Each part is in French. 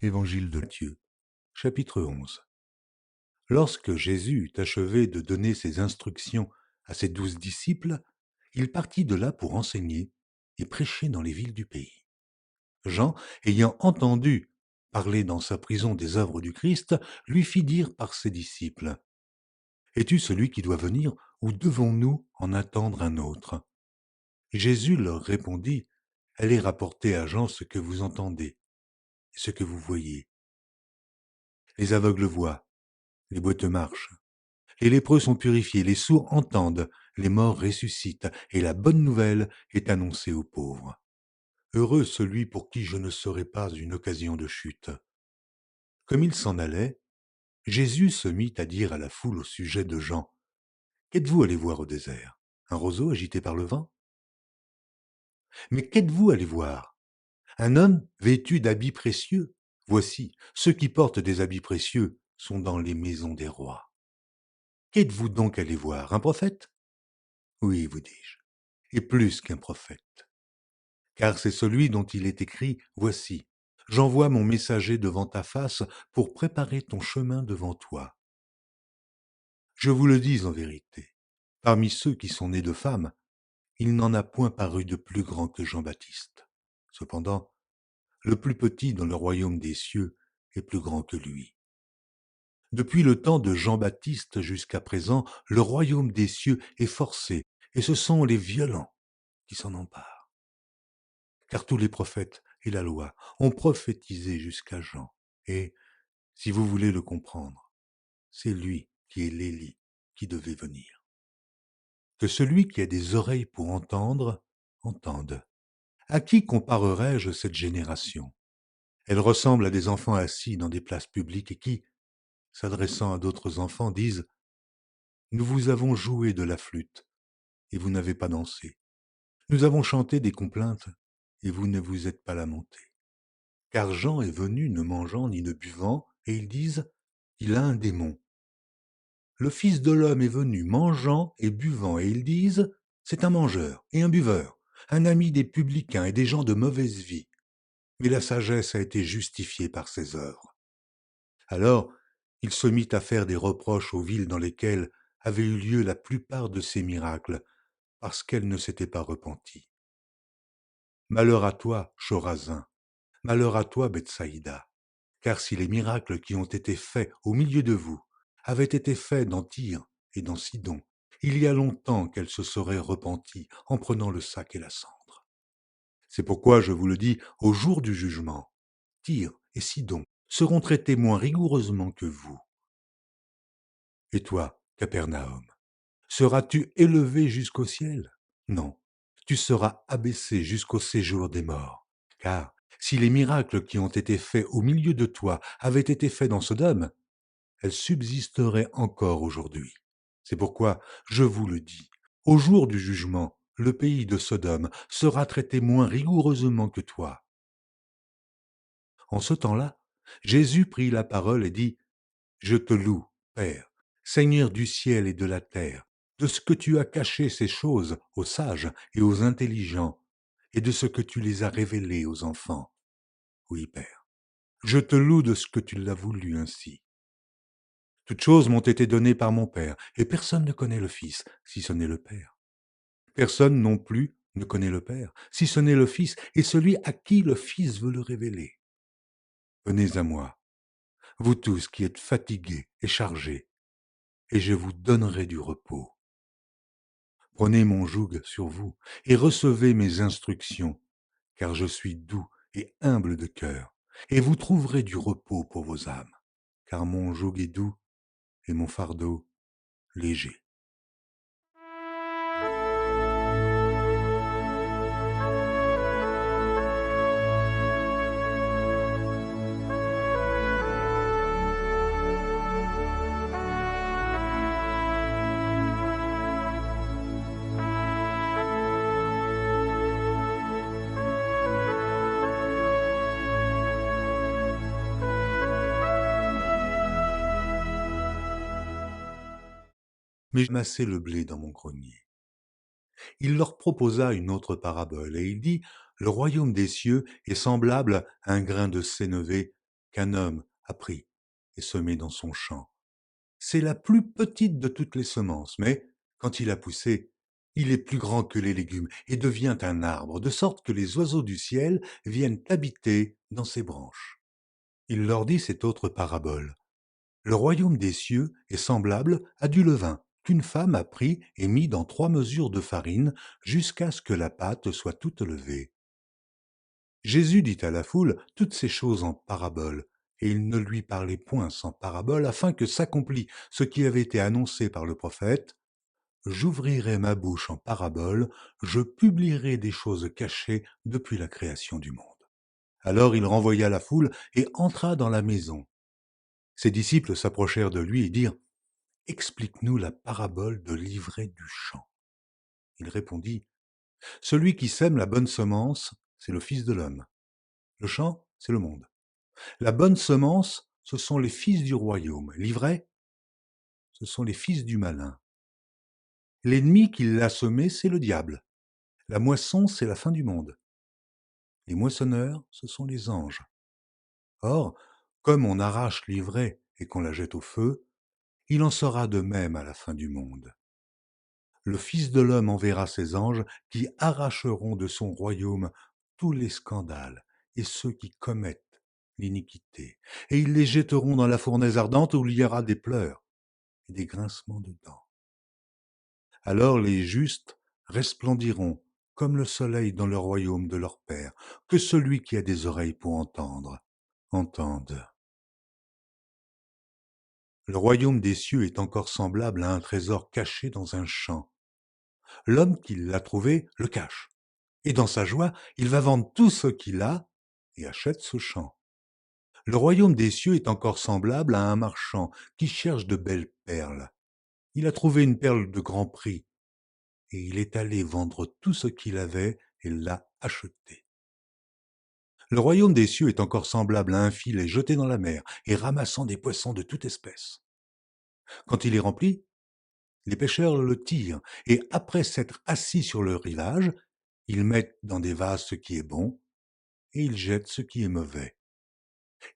Évangile de Matthieu, chapitre 11. Lorsque Jésus eut achevé de donner ses instructions à ses 12 disciples, il partit de là pour enseigner et prêcher dans les villes du pays. Jean, ayant entendu parler dans sa prison des œuvres du Christ, lui fit dire par ses disciples, « Es-tu celui qui doit venir, ou devons-nous en attendre un autre ?» Jésus leur répondit, « Allez rapporter à Jean ce que vous entendez et ce que vous voyez. Les aveugles voient, les boiteux marchent. Les lépreux sont purifiés, les sourds entendent, les morts ressuscitent, et la bonne nouvelle est annoncée aux pauvres. Heureux celui pour qui je ne serai pas une occasion de chute. » Comme il s'en allait, Jésus se mit à dire à la foule au sujet de Jean, « Qu'êtes-vous allé voir au désert? Un roseau agité par le vent? Mais qu'êtes-vous allé voir? Un homme vêtu d'habits précieux? Voici, ceux qui portent des habits précieux sont dans les maisons des rois. Qu'êtes-vous donc allé voir? Un prophète? Oui, vous dis-je, et plus qu'un prophète. Car c'est celui dont il est écrit, « Voici, j'envoie mon messager devant ta face pour préparer ton chemin devant toi. » Je vous le dis en vérité, parmi ceux qui sont nés de femmes, il n'en a point paru de plus grand que Jean-Baptiste. Cependant, le plus petit dans le royaume des cieux est plus grand que lui. Depuis le temps de Jean-Baptiste jusqu'à présent, le royaume des cieux est forcé, et ce sont les violents qui s'en emparent. Car tous les prophètes et la loi ont prophétisé jusqu'à Jean. Et, si vous voulez le comprendre, c'est lui qui est l'Élie qui devait venir. Que celui qui a des oreilles pour entendre, entende. À qui comparerai-je cette génération? Elle ressemble à des enfants assis dans des places publiques et qui, s'adressant à d'autres enfants, disent « Nous vous avons joué de la flûte, et vous n'avez pas dansé. Nous avons chanté des complaintes, et vous ne vous êtes pas lamentés. » Car Jean est venu ne mangeant ni ne buvant, et ils disent « Il a un démon. » Le Fils de l'homme est venu mangeant et buvant, et ils disent « C'est un mangeur et un buveur, un ami des publicains et des gens de mauvaise vie. » Mais la sagesse a été justifiée par ses œuvres. Alors, il se mit à faire des reproches aux villes dans lesquelles avaient eu lieu la plupart de ces miracles, parce qu'elles ne s'étaient pas repenties. Malheur à toi, Chorazin, malheur à toi, Bethsaïda, car si les miracles qui ont été faits au milieu de vous avaient été faits dans Tyr et dans Sidon, il y a longtemps qu'elles se seraient repenties en prenant le sac et la cendre. C'est pourquoi je vous le dis, au jour du jugement, Tyr et Sidon seront traités moins rigoureusement que vous. Et toi, Capernaum, seras-tu élevé jusqu'au ciel? Non, tu seras abaissé jusqu'au séjour des morts. Car si les miracles qui ont été faits au milieu de toi avaient été faits dans Sodome, elles subsisteraient encore aujourd'hui. C'est pourquoi je vous le dis, au jour du jugement, le pays de Sodome sera traité moins rigoureusement que toi. En ce temps-là, Jésus prit la parole et dit, « Je te loue, Père, Seigneur du ciel et de la terre, de ce que tu as caché ces choses aux sages et aux intelligents, et de ce que tu les as révélées aux enfants. Oui, Père, je te loue de ce que tu l'as voulu ainsi. Toutes choses m'ont été données par mon Père, et personne ne connaît le Fils, si ce n'est le Père. Personne non plus ne connaît le Père, si ce n'est le Fils, et celui à qui le Fils veut le révéler. Venez à moi, vous tous qui êtes fatigués et chargés, et je vous donnerai du repos. Prenez mon joug sur vous, et recevez mes instructions, car je suis doux et humble de cœur, et vous trouverez du repos pour vos âmes, car mon joug est doux et mon fardeau léger. Mais j'amassais le blé dans mon grenier. Il leur proposa une autre parabole, et il dit, « Le royaume des cieux est semblable à un grain de sénévé qu'un homme a pris et semé dans son champ. C'est la plus petite de toutes les semences, mais quand il a poussé, il est plus grand que les légumes et devient un arbre, de sorte que les oiseaux du ciel viennent habiter dans ses branches. Il leur dit cette autre parabole. Le royaume des cieux est semblable à du levain qu'une femme a pris et mis dans 3 mesures de farine jusqu'à ce que la pâte soit toute levée. Jésus dit à la foule toutes ces choses en paraboles, et il ne lui parlait point sans parabole, afin que s'accomplît ce qui avait été annoncé par le prophète. J'ouvrirai ma bouche en parabole, je publierai des choses cachées depuis la création du monde. Alors il renvoya la foule et entra dans la maison. Ses disciples s'approchèrent de lui et dirent, explique-nous la parabole de l'ivraie du champ. Il répondit, celui qui sème la bonne semence, c'est le Fils de l'homme. Le champ, c'est le monde. La bonne semence, ce sont les fils du royaume. L'ivraie, ce sont les fils du malin. L'ennemi qui l'a semé, c'est le diable. La moisson, c'est la fin du monde. Les moissonneurs, ce sont les anges. Or, comme on arrache l'ivraie et qu'on la jette au feu, il en sera de même à la fin du monde. Le Fils de l'homme enverra ses anges qui arracheront de son royaume tous les scandales et ceux qui commettent l'iniquité, et ils les jetteront dans la fournaise ardente où il y aura des pleurs et des grincements de dents. Alors les justes resplendiront comme le soleil dans le royaume de leur Père. Que celui qui a des oreilles pour entendre, entende. Le royaume des cieux est encore semblable à un trésor caché dans un champ. L'homme qui l'a trouvé le cache, et dans sa joie, il va vendre tout ce qu'il a et achète ce champ. Le royaume des cieux est encore semblable à un marchand qui cherche de belles perles. Il a trouvé une perle de grand prix, et il est allé vendre tout ce qu'il avait et l'a achetée. Le royaume des cieux est encore semblable à un filet jeté dans la mer et ramassant des poissons de toute espèce. Quand il est rempli, les pêcheurs le tirent, et après s'être assis sur le rivage, ils mettent dans des vases ce qui est bon, et ils jettent ce qui est mauvais.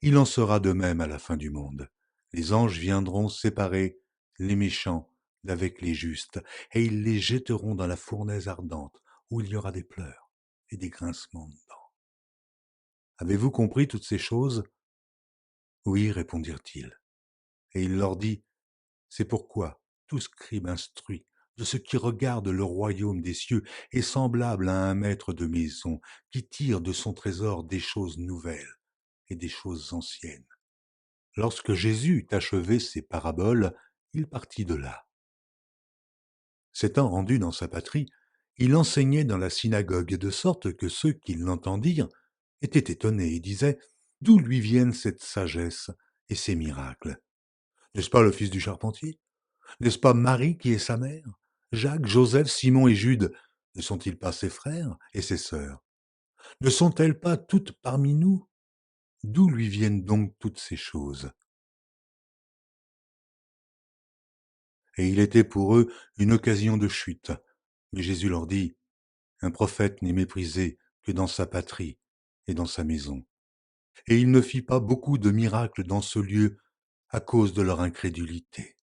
Il en sera de même à la fin du monde. Les anges viendront séparer les méchants d'avec les justes, et ils les jetteront dans la fournaise ardente, où il y aura des pleurs et des grincements de dents. Avez-vous compris toutes ces choses? Oui, répondirent-ils. Et il leur dit, c'est pourquoi tout scribe instruit de ce qui regarde le royaume des cieux est semblable à un maître de maison qui tire de son trésor des choses nouvelles et des choses anciennes. Lorsque Jésus eut achevé ses paraboles, il partit de là. S'étant rendu dans sa patrie, il enseignait dans la synagogue, de sorte que ceux qui l'entendirent étaient étonnés et disaient, d'où lui viennent cette sagesse et ces miracles? N'est-ce pas le fils du charpentier? N'est-ce pas Marie qui est sa mère? Jacques, Joseph, Simon et Jude, ne sont-ils pas ses frères et ses sœurs? Ne sont-elles pas toutes parmi nous? D'où lui viennent donc toutes ces choses? Et il était pour eux une occasion de chute. Mais Jésus leur dit, un prophète n'est méprisé que dans sa patrie et dans sa maison. Et il ne fit pas beaucoup de miracles dans ce lieu à cause de leur incrédulité.